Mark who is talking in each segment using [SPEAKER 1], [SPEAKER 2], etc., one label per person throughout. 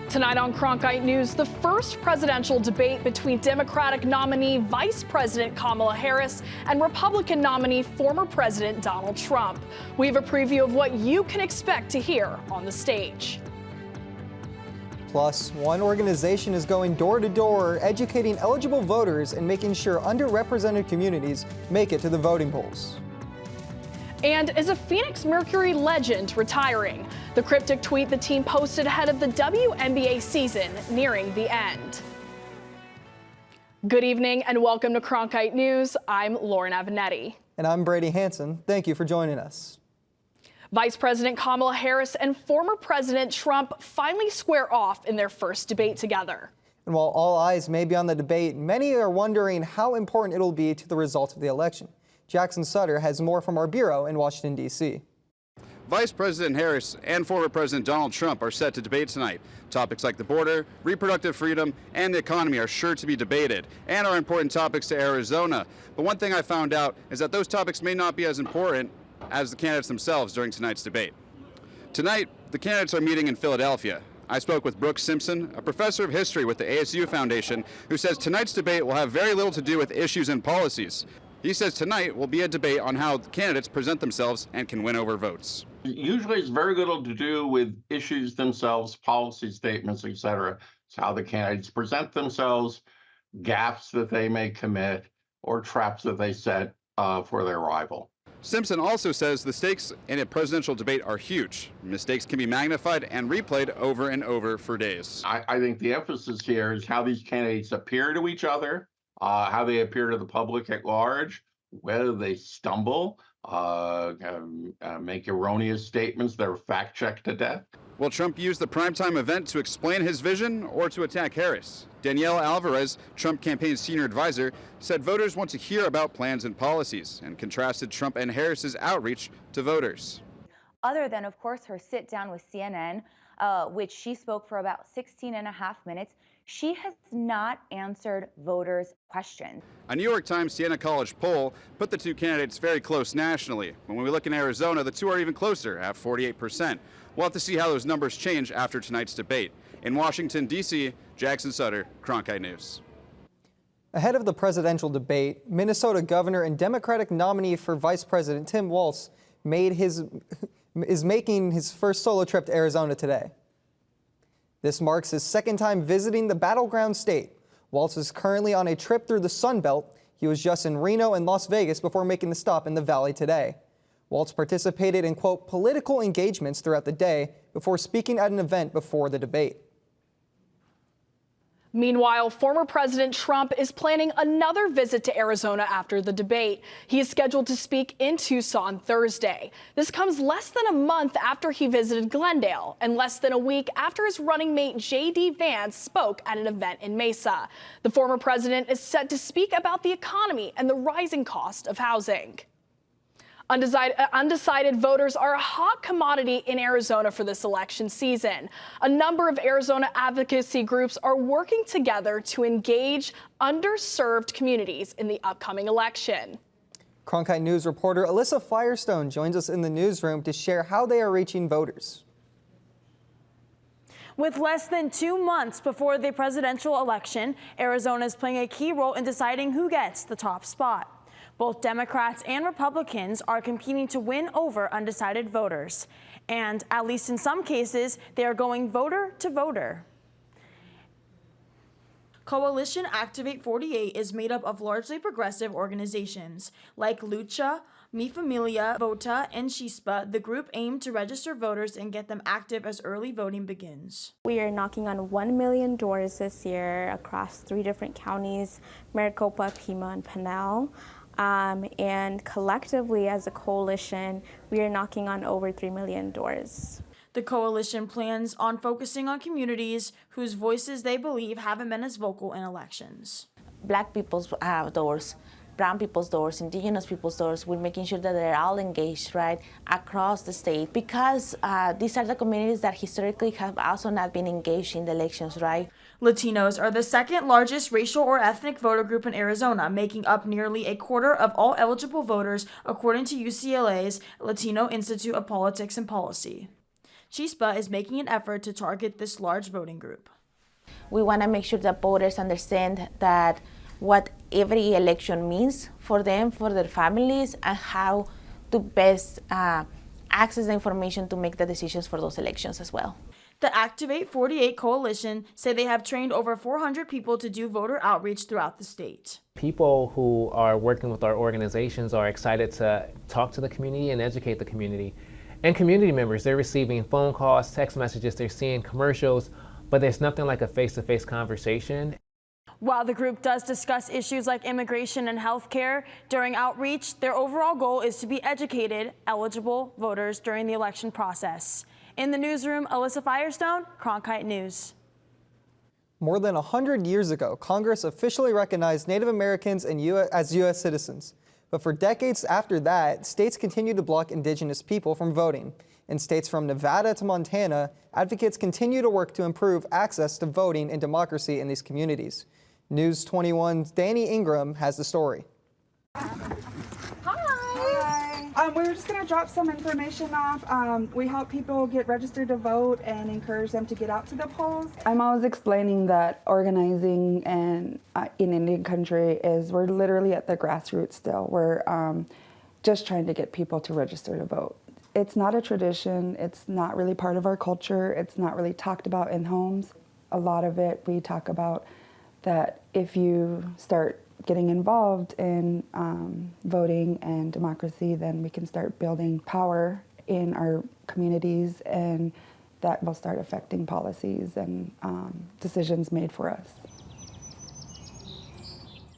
[SPEAKER 1] Tonight on Cronkite News, the first presidential debate between Democratic nominee Vice President Kamala Harris and Republican nominee former President Donald Trump. We have a preview of what you can expect to hear on the stage.
[SPEAKER 2] Plus, one organization is going door to door, educating eligible voters and making sure underrepresented communities make it to the voting polls.
[SPEAKER 1] And is a Phoenix Mercury legend retiring? The cryptic tweet the team posted ahead of the WNBA season nearing the end. Good evening and welcome to Cronkite News. I'm Lauren Avenatti.
[SPEAKER 2] And I'm Brady Hanson. Thank you for joining us.
[SPEAKER 1] Vice President Kamala Harris and former President Trump finally square off in their first debate together.
[SPEAKER 2] And while all eyes may be on the debate, many are wondering how important it'll be to the results of the election. Jackson Sutter has more from our bureau in Washington, D.C.
[SPEAKER 3] Vice President Harris and former President Donald Trump are set to debate tonight. Topics like the border, reproductive freedom, and the economy are sure to be debated and are important topics to Arizona. But one thing I found out is that those topics may not be as important as the candidates themselves during tonight's debate. Tonight, the candidates are meeting in Philadelphia. I spoke with Brooks Simpson, a professor of history with the ASU Foundation, who says tonight's debate will have very little to do with issues and policies. He says tonight will be a debate on how the candidates present themselves and can win over votes.
[SPEAKER 4] Usually it's very little to do with issues themselves, policy statements, etc. It's how the candidates present themselves, gaffes that they may commit, or traps that they set for their rival.
[SPEAKER 3] Simpson also says the stakes in a presidential debate are huge. Mistakes can be magnified and replayed over and over for days.
[SPEAKER 4] I think the emphasis here is how these candidates appear to each other, how they appear to the public at large, whether they stumble, make erroneous statements that are fact-checked to death.
[SPEAKER 3] Will Trump use the primetime event to explain his vision or to attack Harris? Danielle Alvarez, Trump campaign's senior advisor, said voters want to hear about plans and policies and contrasted Trump and Harris's outreach to voters.
[SPEAKER 5] Other than, of course, her sit down with CNN, which she spoke for about 16 and a half minutes, she has not answered voters' questions.
[SPEAKER 3] A New York Times Siena College poll put the two candidates very close nationally. When we look in Arizona, the two are even closer at 48%. We'll have to see how those numbers change after tonight's debate. In Washington, D.C., Jackson Sutter, Cronkite News.
[SPEAKER 2] Ahead of the presidential debate, Minnesota Governor and Democratic nominee for Vice President Tim Walz is making his first solo trip to Arizona today. This marks his second time visiting the battleground state. Walz is currently on a trip through the Sun Belt. He was just in Reno and Las Vegas before making the stop in the Valley today. Walz participated in, quote, political engagements throughout the day before speaking at an event before the debate.
[SPEAKER 1] Meanwhile, former President Trump is planning another visit to Arizona after the debate. He is scheduled to speak in Tucson Thursday. This comes less than a month after he visited Glendale and less than a week after his running mate J.D. Vance spoke at an event in Mesa. The former president is set to speak about the economy and the rising cost of housing. Undecided voters are a hot commodity in Arizona for this election season. A number of Arizona advocacy groups are working together to engage underserved communities in the upcoming election.
[SPEAKER 2] Cronkite News reporter Alyssa Firestone joins us in the newsroom to share how they are reaching voters.
[SPEAKER 6] With less than 2 months before the presidential election, Arizona is playing a key role in deciding who gets the top spot. Both Democrats and Republicans are competing to win over undecided voters. And at least in some cases, they are going voter to voter. Coalition Activate 48 is made up of largely progressive organizations. Like Lucha, Mi Familia, Vota, and Chispa, the group aimed to register voters and get them active as early voting begins.
[SPEAKER 7] We are knocking on 1 million doors this year across 3 different counties, Maricopa, Pima, and Pinal. And collectively as a coalition, we are knocking on over 3 million doors.
[SPEAKER 6] The coalition plans on focusing on communities whose voices they believe haven't been as vocal in elections.
[SPEAKER 8] Black people's doors, brown people's doors, indigenous people's doors. We're making sure that they're all engaged, right, across the state, because these are the communities that historically have also not been engaged in the elections, right?
[SPEAKER 6] Latinos are the second largest racial or ethnic voter group in Arizona, making up nearly a quarter of all eligible voters, according to UCLA's Latino Institute of Politics and Policy. Chispa is making an effort to target this large voting group.
[SPEAKER 8] We want to make sure that voters understand that what every election means for them, for their families, and how to best access the information to make the decisions for those elections as well.
[SPEAKER 6] The Activate 48 coalition say they have trained over 400 people to do voter outreach throughout the state.
[SPEAKER 9] People who are working with our organizations are excited to talk to the community and educate the community. And community members, they're receiving phone calls, text messages, they're seeing commercials, but there's nothing like a face-to-face conversation.
[SPEAKER 6] While the group does discuss issues like immigration and health care during outreach, their overall goal is to be educated, eligible voters during the election process. In the newsroom, Alyssa Firestone, Cronkite News.
[SPEAKER 2] More than 100 years ago, Congress officially recognized Native Americans as U.S. citizens. But for decades after that, states continued to block indigenous people from voting. In states from Nevada to Montana, advocates continue to work to improve access to voting and democracy in these communities. News 21's Danny Ingram has the story.
[SPEAKER 10] We're just going to drop some information off. We help people get registered to vote and encourage them to get out to the polls. I'm always explaining that organizing in Indian country is, we're literally at the grassroots still. We're just trying to get people to register to vote. It's not a tradition. It's not really part of our culture. It's not really talked about in homes. A lot of it we talk about that if you start getting involved in voting and democracy, then we can start building power in our communities, and that will start affecting policies and decisions made for us.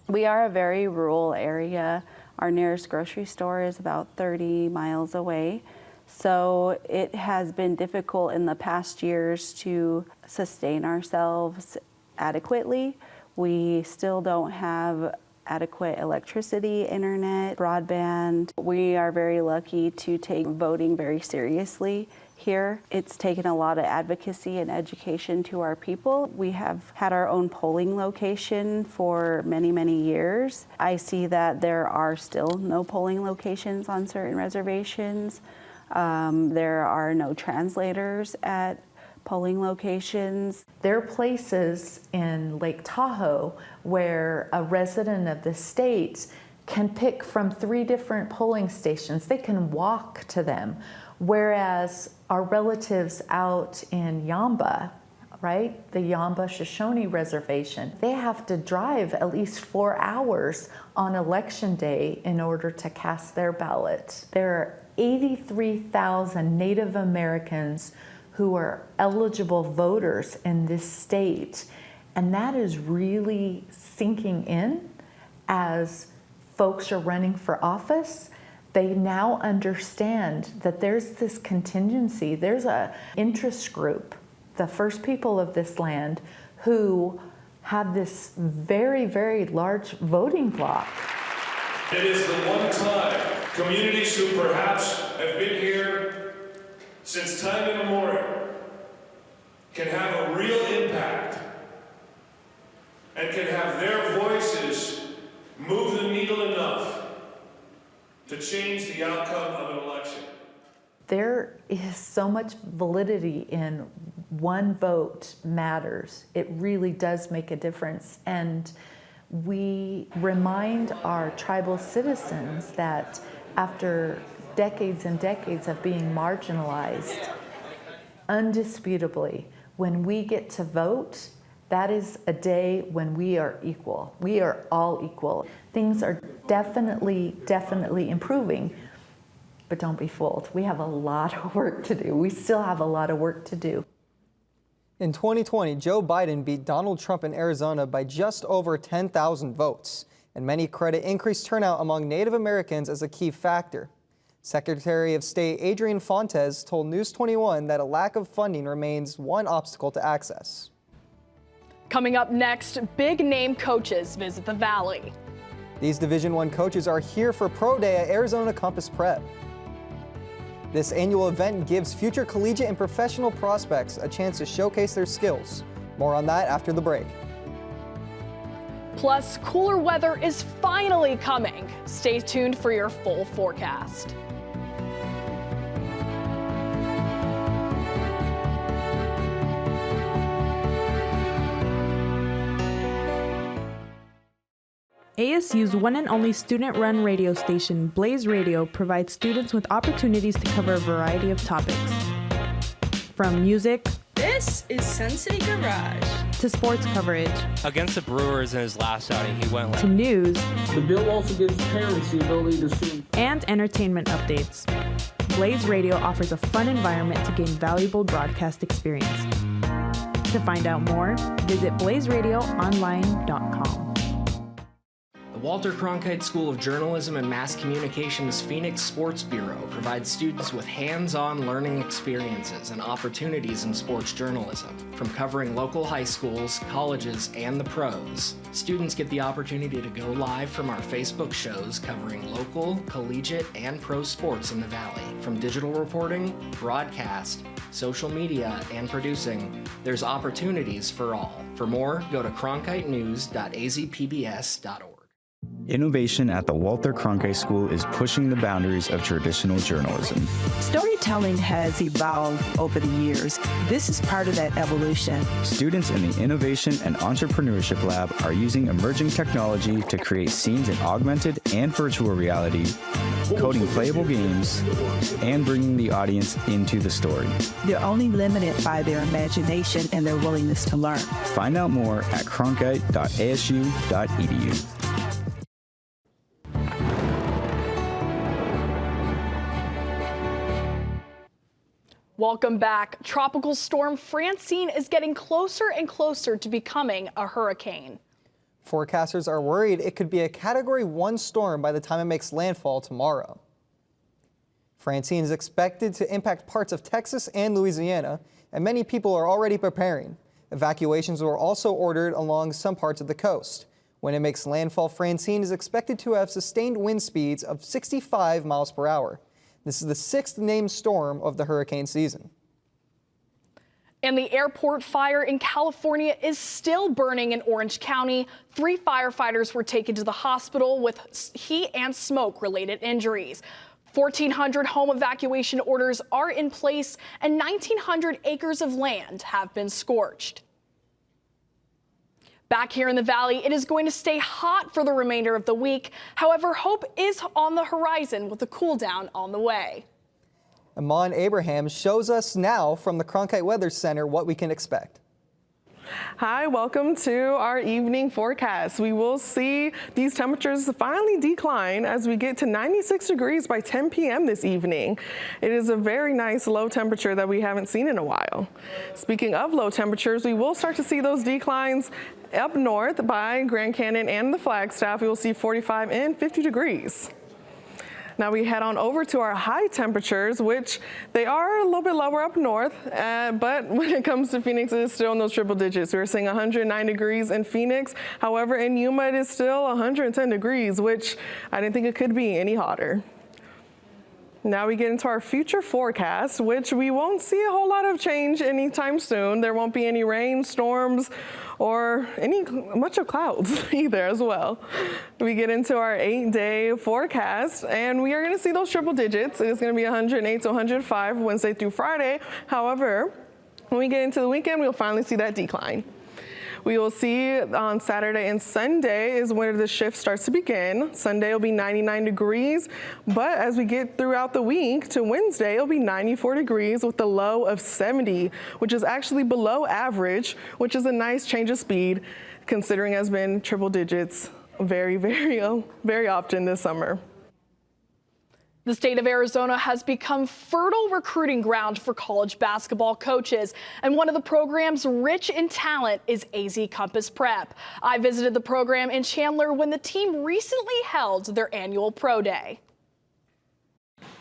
[SPEAKER 11] We are a very rural area. Our nearest grocery store is about 30 miles away. So it has been difficult in the past years to sustain ourselves adequately. We still don't have adequate electricity, internet, broadband. We are very lucky to take voting very seriously here. It's taken a lot of advocacy and education to our people. We have had our own polling location for many, many years. I see that there are still no polling locations on certain reservations. There are no translators at polling locations.
[SPEAKER 12] There are places in Lake Tahoe where a resident of the state can pick from 3 different polling stations. They can walk to them, whereas our relatives out in Yamba, right, the Yamba Shoshone Reservation, they have to drive at least 4 hours on election day in order to cast their ballot. There are 83,000 Native Americans who are eligible voters in this state. And that is really sinking in as folks are running for office. They now understand that there's this contingency, there's an interest group, the First People of this land, who have this very, very large voting bloc.
[SPEAKER 13] It is the one time communities who perhaps have been here since time immemorial can have a real impact and can have their voices move the needle enough to change the outcome of an election.
[SPEAKER 12] There is so much validity in one vote matters. It really does make a difference. And we remind our tribal citizens that after decades and decades of being marginalized, undisputably, when we get to vote, that is a day when we are equal. We are all equal. Things are definitely improving, but don't be fooled. We have a lot of work to do. We still have a lot of work to do.
[SPEAKER 2] In 2020, Joe Biden beat Donald Trump in Arizona by just over 10,000 votes, and many credit increased turnout among Native Americans as a key factor. Secretary of State Adrian Fontes told News 21 that a lack of funding remains one obstacle to access.
[SPEAKER 1] Coming up next, big-name coaches visit the Valley.
[SPEAKER 2] These Division I coaches are here for Pro Day at Arizona Campus Prep. This annual event gives future collegiate and professional prospects a chance to showcase their skills. More on that after the break.
[SPEAKER 1] Plus, cooler weather is finally coming. Stay tuned for your full forecast.
[SPEAKER 14] ASU's one and only student-run radio station, Blaze Radio, provides students with opportunities to cover a variety of topics. From music,
[SPEAKER 15] this is Sun City Garage,
[SPEAKER 14] to sports coverage,
[SPEAKER 16] against the Brewers in his last outing, he went
[SPEAKER 14] to news.
[SPEAKER 17] The bill also gives parents the ability to see,
[SPEAKER 14] and entertainment updates. Blaze Radio offers a fun environment to gain valuable broadcast experience. To find out more, visit blazeradioonline.com.
[SPEAKER 18] The Walter Cronkite School of Journalism and Mass Communication's Phoenix Sports Bureau provides students with hands-on learning experiences and opportunities in sports journalism. From covering local high schools, colleges, and the pros, students get the opportunity to go live from our Facebook shows covering local, collegiate, and pro sports in the Valley. From digital reporting, broadcast, social media, and producing, there's opportunities for all. For more, go to cronkitenews.azpbs.org.
[SPEAKER 19] Innovation at the Walter Cronkite School is pushing the boundaries of traditional journalism.
[SPEAKER 20] Storytelling has evolved over the years. This is part of that evolution.
[SPEAKER 19] Students in the Innovation and Entrepreneurship Lab are using emerging technology to create scenes in augmented and virtual reality, coding playable games, and bringing the audience into the story.
[SPEAKER 20] They're only limited by their imagination and their willingness to learn.
[SPEAKER 19] Find out more at cronkite.asu.edu.
[SPEAKER 1] Welcome back. Tropical storm Francine is getting closer and closer to becoming a hurricane.
[SPEAKER 2] Forecasters are worried it could be a Category 1 storm by the time it makes landfall tomorrow. Francine is expected to impact parts of Texas and Louisiana, and many people are already preparing. Evacuations were also ordered along some parts of the coast. When it makes landfall, Francine is expected to have sustained wind speeds of 65 miles per hour. This is the 6th named storm of the hurricane season.
[SPEAKER 1] And the airport fire in California is still burning in Orange County. 3 firefighters were taken to the hospital with heat and smoke-related injuries. 1,400 home evacuation orders are in place, and 1,900 acres of land have been scorched. Back here in the Valley, it is going to stay hot for the remainder of the week. However, hope is on the horizon with a cool down on the way.
[SPEAKER 2] Amon Abraham shows us now from the Cronkite Weather Center what we can expect.
[SPEAKER 21] Hi, welcome to our evening forecast. We will see these temperatures finally decline as we get to 96 degrees by 10 p.m. this evening. It is a very nice low temperature that we haven't seen in a while. Speaking of low temperatures, we will start to see those declines up north by Grand Canyon and the Flagstaff. We will see 45 and 50 degrees. Now we head on over to our high temperatures, which they are a little bit lower up north, but when it comes to Phoenix, it is still in those triple digits. We're seeing 109 degrees in Phoenix. However, in Yuma, it is still 110 degrees, which I didn't think it could be any hotter. Now we get into our future forecast, which we won't see a whole lot of change anytime soon. There won't be any rain, storms, or much of clouds either as well. We get into our 8-day forecast, and we are going to see those triple digits. It is going to be 108 to 105 Wednesday through Friday. However, when we get into the weekend, we'll finally see that decline. We will see on Saturday and Sunday is where the shift starts to begin. Sunday will be 99 degrees, but as we get throughout the week to Wednesday, it'll be 94 degrees with a low of 70, which is actually below average, which is a nice change of speed considering it has been triple digits very, very often this summer.
[SPEAKER 1] The state of Arizona has become fertile recruiting ground for college basketball coaches, and one of the programs rich in talent is AZ Compass Prep. I visited the program in Chandler when the team recently held their annual pro day.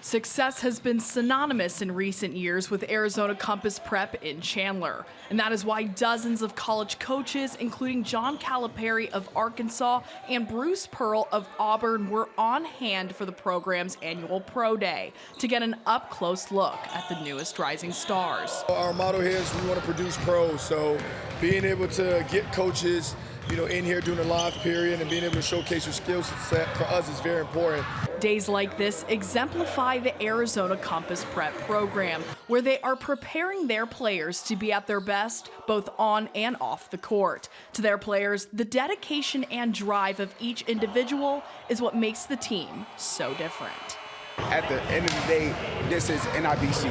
[SPEAKER 1] Success has been synonymous in recent years with Arizona Compass Prep in Chandler, and that is why dozens of college coaches, including John Calipari of Arkansas and Bruce Pearl of Auburn, were on hand for the program's annual pro day to get an up-close look at the newest rising stars.
[SPEAKER 22] Our motto here is we want to produce pros, so being able to get coaches in here during the live period and being able to showcase your skill set for us is very important.
[SPEAKER 1] Days like this exemplify the Arizona Compass Prep program, where they are preparing their players to be at their best, both on and off the court. To their players, the dedication and drive of each individual is what makes the team so different.
[SPEAKER 4] At the end of the day, this is NIBC.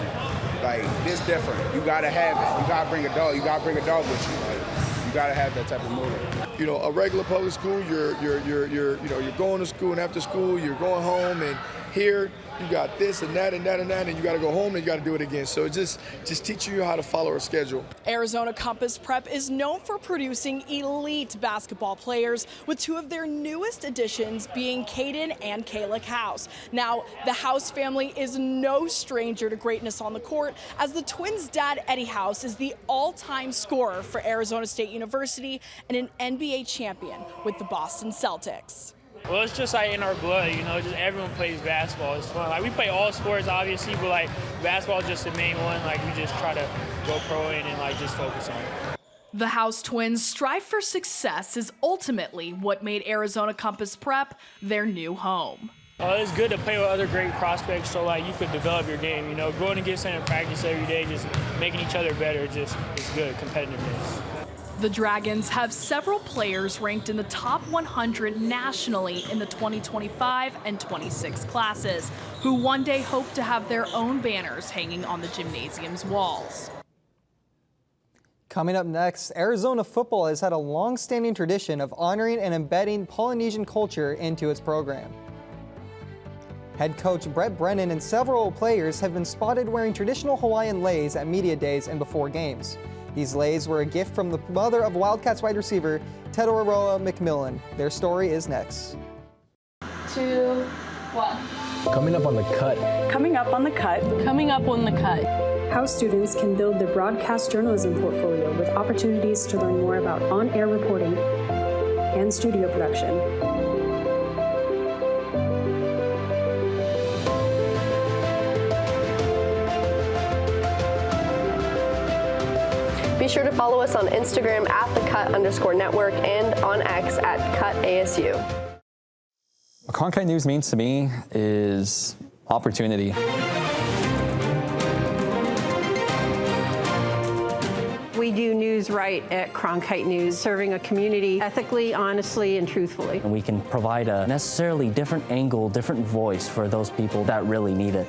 [SPEAKER 4] Like, this different. You gotta have it. You gotta bring a dog. You gotta bring a dog with you. Like, you gotta have that type of motive. You know, a regular public school, you're going to school, and after school, you're going home, and here you got this and that and that and that, and you got to go home and you got to do it again. So it's just teaching you how to follow a schedule.
[SPEAKER 1] Arizona Compass Prep is known for producing elite basketball players, with two of their newest additions being Caden and Kayla House. Now, the House family is no stranger to greatness on the court, as the twins' dad, Eddie House, is the all-time scorer for Arizona State University and an NBA champion with the Boston Celtics.
[SPEAKER 5] Well, it's just like in our blood, you know, just everyone plays basketball. It's fun. Like, we play all sports, obviously, but like basketball is just the main one. Like, we just try to go pro in and like just focus on it.
[SPEAKER 1] The House twins' strive for success is ultimately what made Arizona Compass Prep their new home.
[SPEAKER 5] It's good to play with other great prospects, so like you could develop your game. You know, going against them in practice every day, just making each other better, just is good competitiveness.
[SPEAKER 1] The Dragons have several players ranked in the top 100 nationally in the 2025 and 26 classes, who one day hope to have their own banners hanging on the gymnasium's walls.
[SPEAKER 2] Coming up next, Arizona football has had a long-standing tradition of honoring and embedding Polynesian culture into its program. Head coach Brett Brennan and several players have been spotted wearing traditional Hawaiian leis at media days and before games. These leis were a gift from the mother of Wildcats wide receiver Tedoraroa McMillan. Their story is next.
[SPEAKER 23] 2, 1.
[SPEAKER 24] Coming up on the cut.
[SPEAKER 23] Coming up on the cut. Coming up on the cut.
[SPEAKER 25] How students can build their broadcast journalism portfolio with opportunities to learn more about on-air reporting and studio production.
[SPEAKER 23] Be sure to follow us on Instagram at @thecut_network and on X at @CutASU.
[SPEAKER 26] What Cronkite News means to me is opportunity.
[SPEAKER 27] We do news right at Cronkite News, serving a community ethically, honestly, and truthfully.
[SPEAKER 28] And we can provide a necessarily different angle, different voice for those people that really need it.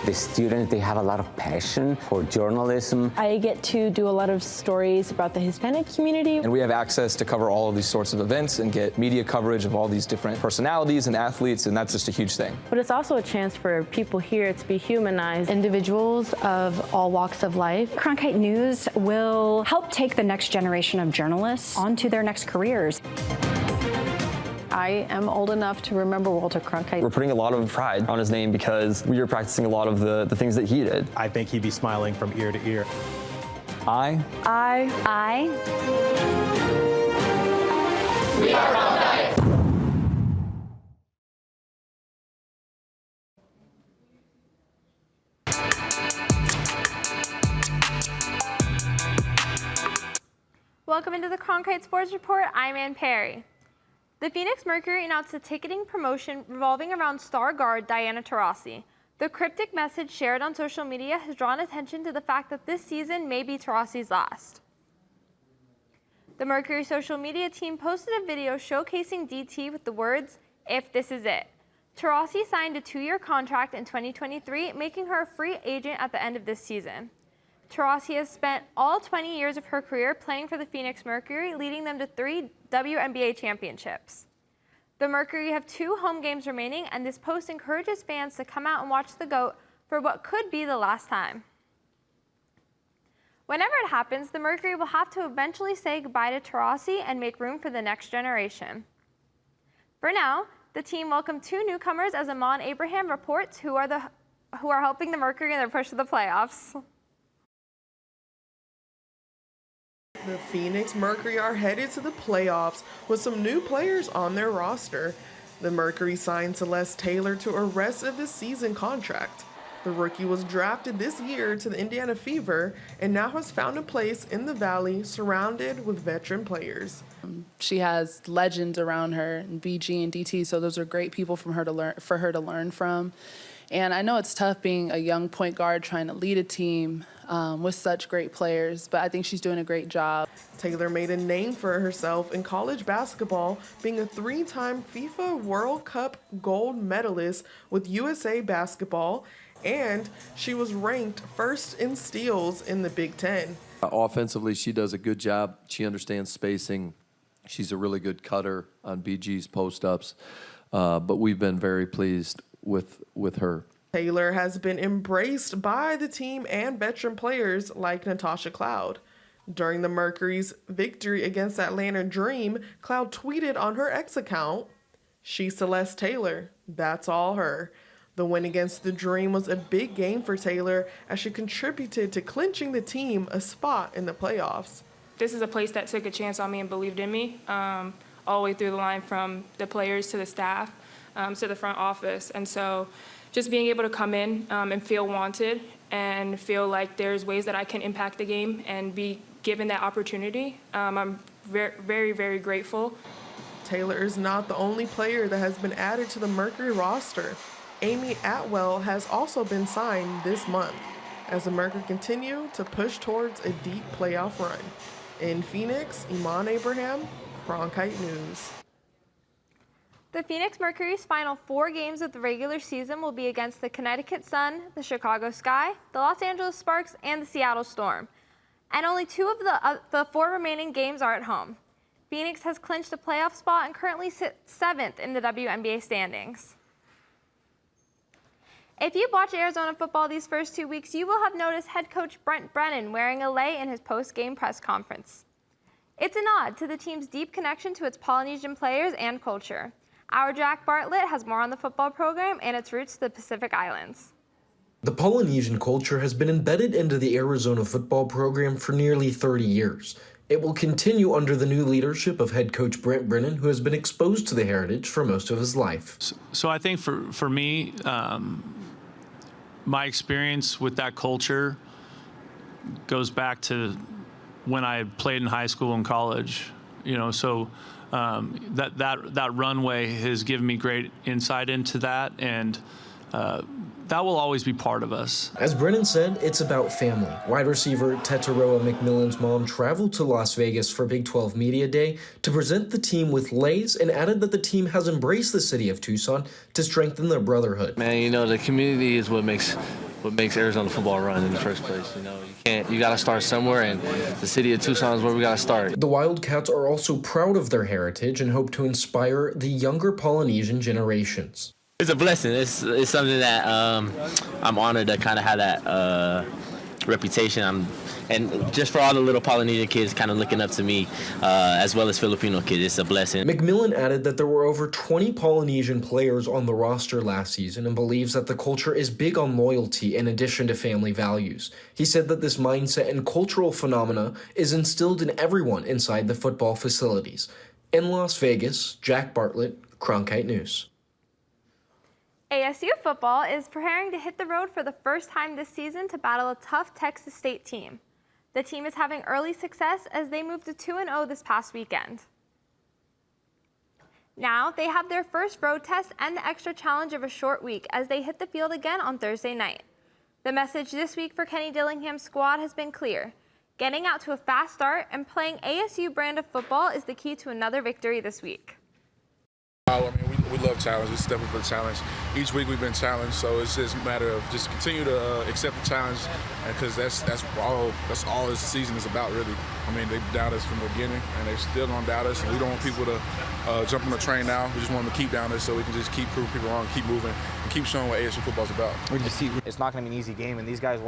[SPEAKER 29] The students, they have a lot of passion for journalism.
[SPEAKER 23] I get to do a lot of stories about the Hispanic community.
[SPEAKER 30] And we have access to cover all of these sorts of events and get media coverage of all these different personalities and athletes, and that's just a huge thing.
[SPEAKER 23] But it's also a chance for people here to be humanized. Individuals of all walks of life.
[SPEAKER 31] Cronkite News will help take the next generation of journalists onto their next careers.
[SPEAKER 23] I am old enough to remember Walter Cronkite.
[SPEAKER 26] We're putting a lot of pride on his name because we are practicing a lot of the things that he did.
[SPEAKER 32] I think he'd be smiling from ear to ear.
[SPEAKER 26] I.
[SPEAKER 23] We are Cronkite.
[SPEAKER 33] Welcome into the Cronkite Sports Report. I'm Ann Perry. The Phoenix Mercury announced a ticketing promotion revolving around star guard Diana Taurasi. The cryptic message shared on social media has drawn attention to the fact that this season may be Taurasi's last. The Mercury social media team posted a video showcasing DT with the words, "If this is it." Taurasi signed a 2-year contract in 2023, making her a free agent at the end of this season. Taurasi has spent all 20 years of her career playing for the Phoenix Mercury, leading them to 3 WNBA championships. The Mercury have 2 home games remaining, and this post encourages fans to come out and watch the GOAT for what could be the last time. Whenever it happens, the Mercury will have to eventually say goodbye to Taurasi and make room for the next generation. For now, the team welcomed 2 newcomers, as Amon Abraham reports, who are helping the Mercury in their push to the playoffs.
[SPEAKER 21] The Phoenix Mercury are headed to the playoffs with some new players on their roster. The Mercury signed Celeste Taylor to a rest of the season contract. The rookie was drafted this year to the Indiana Fever and now has found a place in the Valley surrounded with veteran players.
[SPEAKER 3] She has legends around her, and BG and DT, so those are great people for her to learn from. And I know it's tough being a young point guard trying to lead a team with such great players, but I think she's doing a great job.
[SPEAKER 21] Taylor made a name for herself in college basketball, being a 3-time FIFA World Cup gold medalist with USA Basketball, and she was ranked first in steals in the Big Ten.
[SPEAKER 6] Offensively, she does a good job. She understands spacing. She's a really good cutter on BG's post-ups, but we've been very pleased with her.
[SPEAKER 21] Taylor has been embraced by the team and veteran players like Natasha Cloud. During the Mercury's victory against Atlanta Dream, Cloud tweeted on her X account, "She's Celeste Taylor, that's all her." The win against the Dream was a big game for Taylor as she contributed to clinching the team a spot in the playoffs.
[SPEAKER 7] This is a place that took a chance on me and believed in me, all the way through the line from the players to the staff to the front office. And so just being able to come in and feel wanted and feel like there's ways that I can impact the game and be given that opportunity, I'm very, very, very grateful.
[SPEAKER 21] Taylor is not the only player that has been added to the Mercury roster. Amy Atwell has also been signed this month as the Mercury continue to push towards a deep playoff run. In Phoenix, Iman Abraham, Cronkite News.
[SPEAKER 33] The Phoenix Mercury's final 4 games of the regular season will be against the Connecticut Sun, the Chicago Sky, the Los Angeles Sparks, and the Seattle Storm. And only 2 of the 4 remaining games are at home. Phoenix has clinched a playoff spot and currently sits 7th in the WNBA standings. If you've watched Arizona football these first 2 weeks, you will have noticed head coach Brent Brennan wearing a lei in his post-game press conference. It's a nod to the team's deep connection to its Polynesian players and culture. Our Jack Bartlett has more on the football program and its roots to the Pacific Islands.
[SPEAKER 8] The Polynesian culture has been embedded into the Arizona football program for nearly 30 years. It will continue under the new leadership of head coach Brent Brennan, who has been exposed to the heritage for most of his life.
[SPEAKER 9] So I think for me, my experience with that culture goes back to when I played in high school and college. You know, so that runway has given me great insight into that, and that will always be part of us.
[SPEAKER 8] As Brennan said, it's about family. Wide receiver Tetaroa McMillan's mom traveled to Las Vegas for Big 12 Media Day to present the team with leis and added that the team has embraced the city of Tucson to strengthen their brotherhood.
[SPEAKER 10] Man, you know, the community is what makes Arizona football run in the first place. You know, you got to start somewhere, and the city of Tucson is where we got to start.
[SPEAKER 8] The Wildcats are also proud of their heritage and hope to inspire the younger Polynesian generations.
[SPEAKER 10] It's a blessing. It's something that I'm honored to kind of have that reputation. And just for all the little Polynesian kids kind of looking up to me, as well as Filipino kids, it's a blessing.
[SPEAKER 8] McMillan added that there were over 20 Polynesian players on the roster last season and believes that the culture is big on loyalty in addition to family values. He said that this mindset and cultural phenomena is instilled in everyone inside the football facilities. In Las Vegas, Jack Bartlett, Cronkite News.
[SPEAKER 33] ASU Football is preparing to hit the road for the first time this season to battle a tough Texas State team. The team is having early success as they moved to 2-0 this past weekend. Now they have their first road test and the extra challenge of a short week as they hit the field again on Thursday night. The message this week for Kenny Dillingham's squad has been clear. Getting out to a fast start and playing ASU brand of football is the key to another victory this week.
[SPEAKER 22] I mean, we love challenge. We step up for the challenge. Each week we've been challenged, so it's just a matter of just continue to accept the challenge, because that's all this season is about, really. I mean, they doubt us from the beginning, and they're still gonna doubt us. And we don't want people to jump on the train now. We just want them to keep down us so we can just keep proving people wrong, keep moving, and keep showing what ASU football's about.
[SPEAKER 11] It's not gonna be an easy game, and these guys,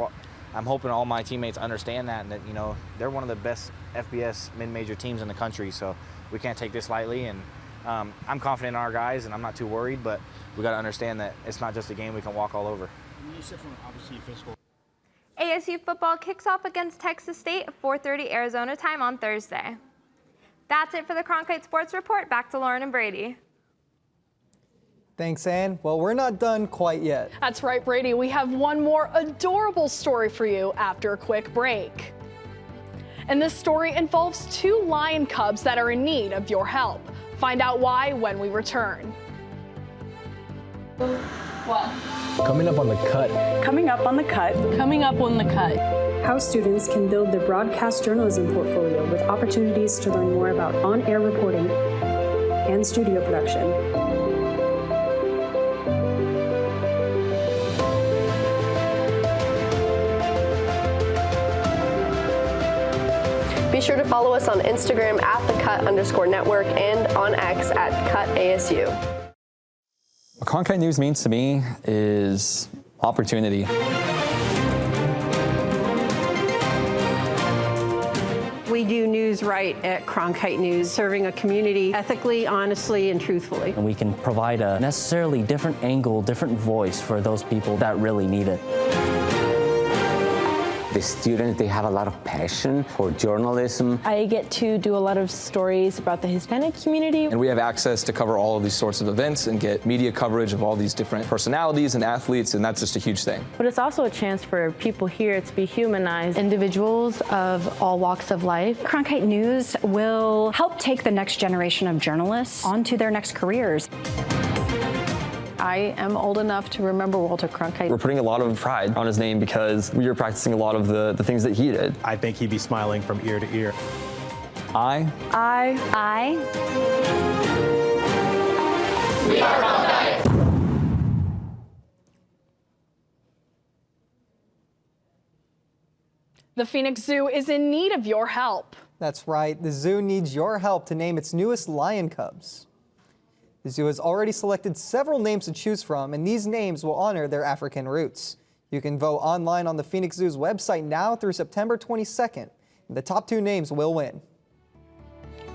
[SPEAKER 11] I'm hoping all my teammates understand that, and that, you know, they're one of the best FBS mid-major teams in the country, so we can't take this lightly. And I'm confident in our guys, and I'm not too worried, but we got to understand that it's not just a game we can walk all over.
[SPEAKER 33] ASU football kicks off against Texas State at 4:30 Arizona time on Thursday. That's it for the Cronkite Sports Report. Back to Lauren and Brady.
[SPEAKER 2] Thanks, Ann. Well, we're not done quite yet.
[SPEAKER 1] That's right, Brady. We have one more adorable story for you after a quick break. And this story involves 2 lion cubs that are in need of your help. Find out why when we return.
[SPEAKER 33] What?
[SPEAKER 4] Coming up on the cut.
[SPEAKER 31] Coming up on the cut.
[SPEAKER 33] Coming up on the cut.
[SPEAKER 25] How students can build their broadcast journalism portfolio with opportunities to learn more about on-air reporting and studio production.
[SPEAKER 23] Be sure to follow us on Instagram at @thecut_network and on X at @CutASU.
[SPEAKER 26] What Cronkite News means to me is opportunity.
[SPEAKER 27] We do news right at Cronkite News, serving a community ethically, honestly, and truthfully.
[SPEAKER 28] And we can provide a necessarily different angle, different voice for those people that really need it.
[SPEAKER 29] The students, they have a lot of passion for journalism.
[SPEAKER 5] I get to do a lot of stories about the Hispanic community.
[SPEAKER 30] And we have access to cover all of these sorts of events and get media coverage of all these different personalities and athletes, and that's just a huge thing.
[SPEAKER 5] But it's also a chance for people here to be humanized. Individuals of all walks of life.
[SPEAKER 31] Cronkite News will help take the next generation of journalists onto their next careers.
[SPEAKER 5] I am old enough to remember Walter Cronkite.
[SPEAKER 26] We're putting a lot of pride on his name because we are practicing a lot of the things that he did.
[SPEAKER 32] I think he'd be smiling from ear to ear.
[SPEAKER 26] I.
[SPEAKER 33] We are Cronkite.
[SPEAKER 1] The Phoenix Zoo is in need of your help.
[SPEAKER 2] That's right. The zoo needs your help to name its newest lion cubs. The zoo has already selected several names to choose from, and these names will honor their African roots. You can vote online on the Phoenix Zoo's website now through September 22nd. The top 2 names will win.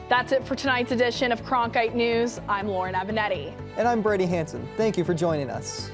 [SPEAKER 1] That's it for tonight's edition of Cronkite News. I'm Lauren Avenatti.
[SPEAKER 2] And I'm Brady Hanson. Thank you for joining us.